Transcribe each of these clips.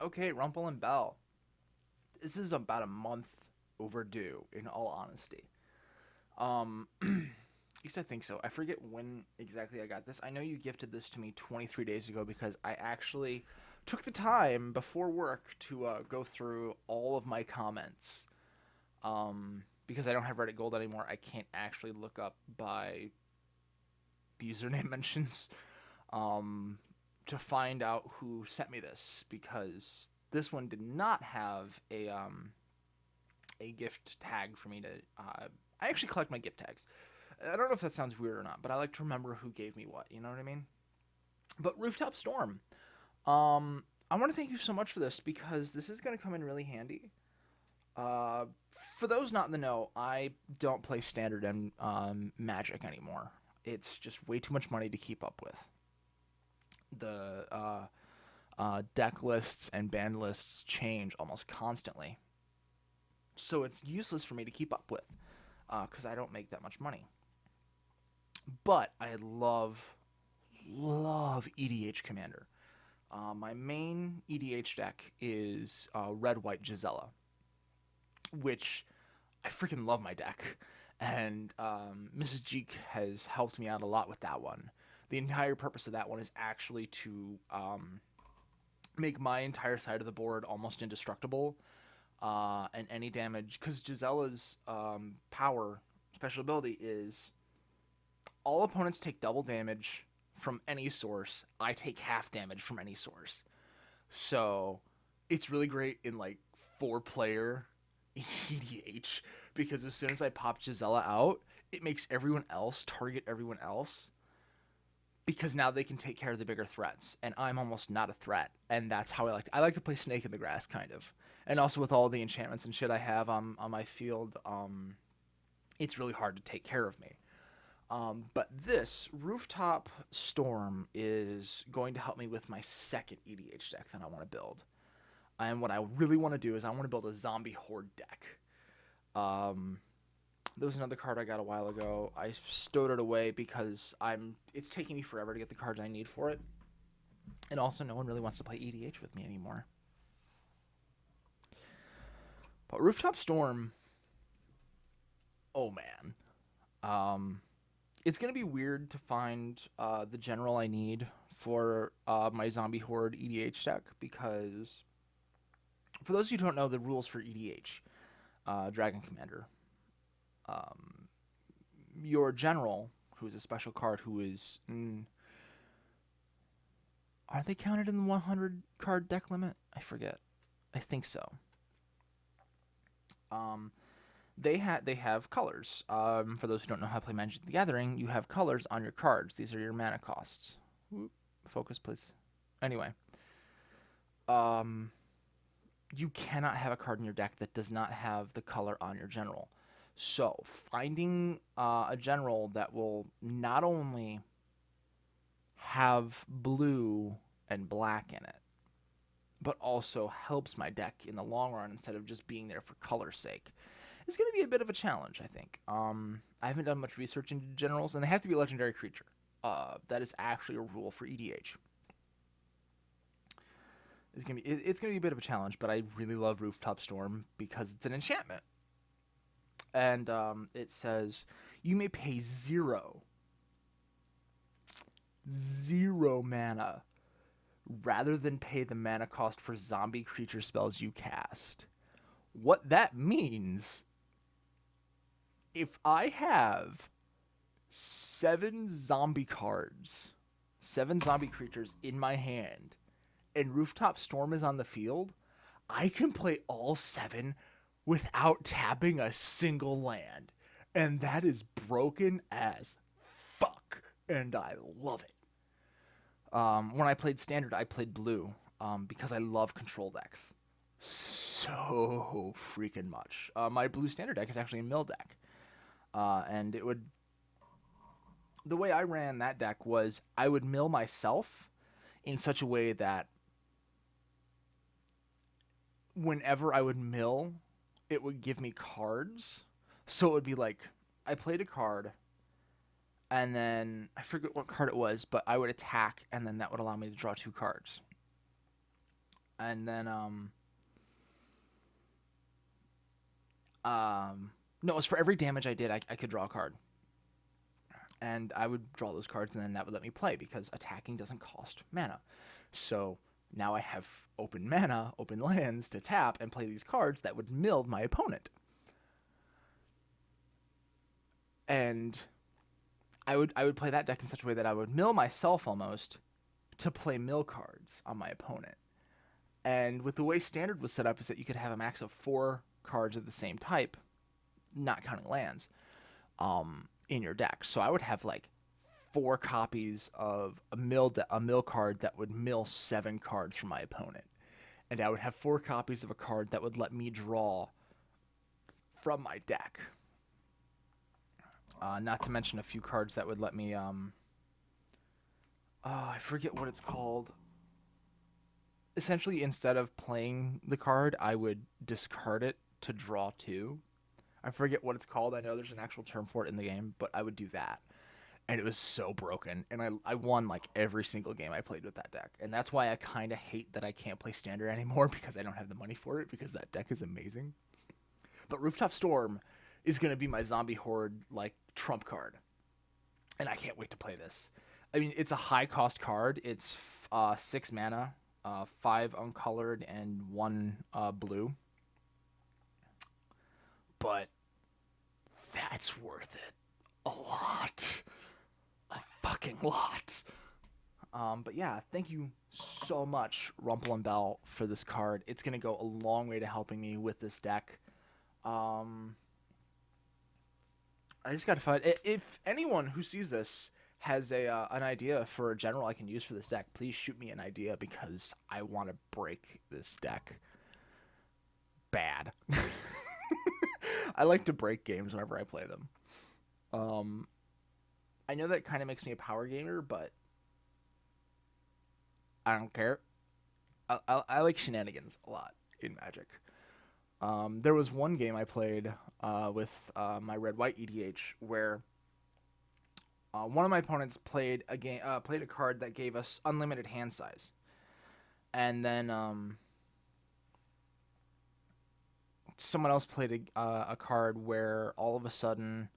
Okay, Rumple and Belle. This is about a month overdue, in all honesty. At least I think so. I forget when exactly I got this. I know you gifted this to me 23 days ago because I actually took the time before work to go through all of my comments. Because I don't have Reddit Gold anymore, I can't actually look up by username mentions um, to find out who sent me this because this one did not have a gift tag for me to. I actually collect my gift tags. I don't know if that sounds weird or not, but I like to remember who gave me what. You know what I mean? But Rooftop Storm. I want to thank you so much for this because this is going to come in really handy. For those not in the know, I don't play Standard and Magic anymore. It's just way too much money to keep up with. The deck lists and band lists change almost constantly. So it's useless for me to keep up with because I don't make that much money. But I love EDH Commander. My main EDH deck is Red White Gisela, which I freaking love my deck. And Mrs. Jeek has helped me out a lot with that one. The entire purpose of that one is actually to make my entire side of the board almost indestructible. And any damage, because Gisela's power special ability is all opponents take double damage from any source. I take half damage from any source. So it's really great in like 4-player EDH because as soon as I pop Gisela out, it makes everyone else target everyone else because now they can take care of the bigger threats, and I'm almost not a threat, and that's how I like to play Snake in the Grass, kind of. And also with all the enchantments and shit I have on my field, it's really hard to take care of me. But this Rooftop Storm is going to help me with my second EDH deck that I want to build. And what I really want to do is I want to build a zombie horde deck. There was another card I got a while ago. I stowed it away because it's taking me forever to get the cards I need for it. And also no one really wants to play EDH with me anymore. But Rooftop Storm, oh man. It's going to be weird to find the general I need for my Zombie Horde EDH deck because, for those of you who don't know the rules for EDH, Dragon Commander, your general, who is a special card who is... are they counted in the 100 card deck limit? I forget. I think so. They have colors. For those who don't know how to play Magic the Gathering, you have colors on your cards. These are your mana costs. Whoop, focus, please. Anyway. You cannot have a card in your deck that does not have the color on your general. So, finding a general that will not only have blue and black in it, but also helps my deck in the long run instead of just being there for color's sake, is going to be a bit of a challenge, I think. I haven't done much research into generals, and they have to be a legendary creature. That is actually a rule for EDH. It's gonna be a bit of a challenge, but I really love Rooftop Storm because it's an enchantment. And it says you may pay zero mana rather than pay the mana cost for zombie creature spells you cast. What that means, if I have 7 zombie cards, 7 zombie creatures in my hand, and Rooftop Storm is on the field, I can play all 7 without tapping a single land. And that is broken as fuck. And I love it. When I played Standard, I played blue because I love control decks so freaking much. My blue Standard deck is actually a mill deck. And it would... The way I ran that deck was I would mill myself in such a way that whenever I would mill, it would give me cards. So it would be like, I played a card, and then, I forget what card it was, but I would attack, and then that would allow me to draw 2 cards. And then no, it was for every damage I did, I could draw a card. And I would draw those cards, and then that would let me play because attacking doesn't cost mana. So now I have open mana, open lands to tap and play these cards that would mill my opponent. And I would play that deck in such a way that I would mill myself almost to play mill cards on my opponent. And with the way Standard was set up is that you could have a max of 4 cards of the same type, not counting lands, in your deck. So I would have like 4 copies of a mill card that would mill 7 cards from my opponent. And I would have 4 copies of a card that would let me draw from my deck. Not to mention a few cards that would let me, I forget what it's called. Essentially, instead of playing the card, I would discard it to draw 2. I forget what it's called. I know there's an actual term for it in the game, but I would do that. And it was so broken. And I won like every single game I played with that deck. And that's why I kind of hate that I can't play Standard anymore, because I don't have the money for it, because that deck is amazing. But Rooftop Storm is going to be my zombie horde like trump card. And I can't wait to play this. I mean, it's a high cost card. It's 6 mana, 5 uncolored, and 1 blue. But that's worth it. A lot. A fucking lot. But yeah, thank you so much, RumpleAndBelle, for this card. It's going to go a long way to helping me with this deck. I just got to find... If anyone who sees this has an idea for a general I can use for this deck, please shoot me an idea, because I want to break this deck bad. I like to break games whenever I play them. I know that kind of makes me a power gamer, but I don't care. I like shenanigans a lot in Magic. There was one game I played with my red-white EDH where one of my opponents played a card that gave us unlimited hand size, and then someone else played a card where all of a sudden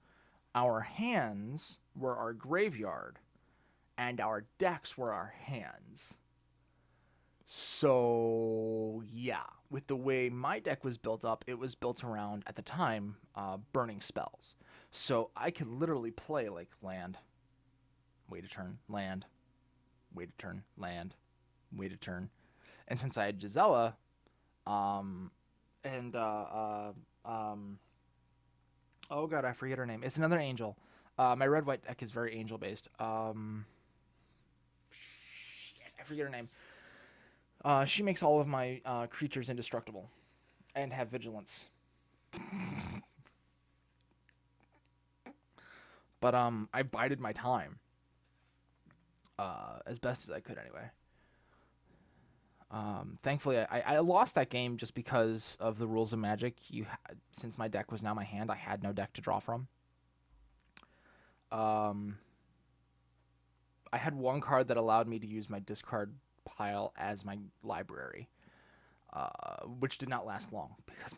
our hands were our graveyard and our decks were our hands. So yeah, with the way my deck was built up, it was built around, at the time, burning spells. So I could literally play like land, wait a turn, land, wait a turn, land, wait a turn. And since I had Gisela, oh god, I forget her name. It's another angel. My red-white deck is very angel-based. I forget her name. She makes all of my creatures indestructible and have vigilance. But I bided my time as best as I could anyway. Thankfully, I lost that game just because of the rules of Magic. Since my deck was now my hand, I had no deck to draw from. I had one card that allowed me to use my discard pile as my library, which did not last long because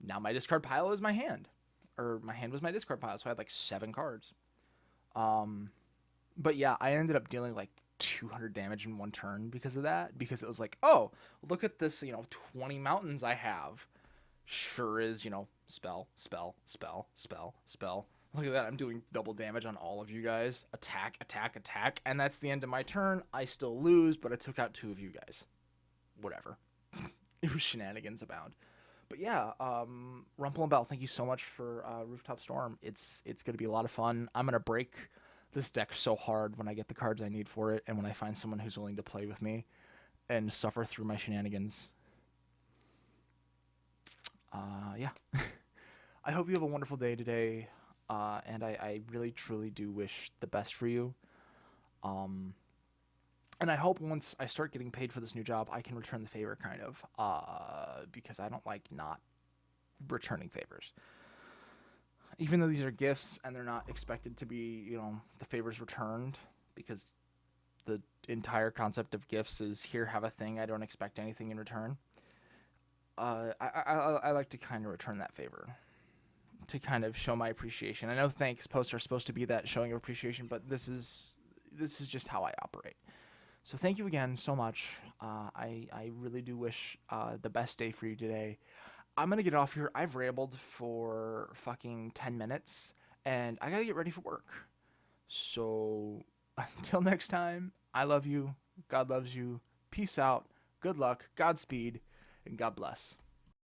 now my discard pile is my hand, or my hand was my discard pile, so I had like 7 cards. But yeah, I ended up dealing like 200 damage in one turn because of that, because it was like, oh, look at this, 20 mountains I have. Sure is, spell, spell, spell, spell, spell. Look at that, I'm doing double damage on all of you guys. Attack, attack, attack. And that's the end of my turn. I still lose, but I took out 2 of you guys. Whatever. It was shenanigans abound. But yeah, RumpleAndBelle, thank you so much for Rooftop Storm. It's going to be a lot of fun. I'm going to break this deck so hard when I get the cards I need for it, and when I find someone who's willing to play with me and suffer through my shenanigans. Yeah. I hope you have a wonderful day today. And I really, truly do wish the best for you. And I hope once I start getting paid for this new job, I can return the favor, kind of, because I don't like not returning favors. Even though these are gifts and they're not expected to be, the favors returned, because the entire concept of gifts is here, have a thing. I don't expect anything in return. I like to kind of return that favor to kind of show my appreciation. I know thanks posts are supposed to be that showing of appreciation, but this is just how I operate. So thank you again so much. I really do wish the best day for you today. I'm gonna get off here. I've rambled for fucking 10 minutes, and I gotta get ready for work. So until next time, I love you. God loves you. Peace out. Good luck. Godspeed. And God bless.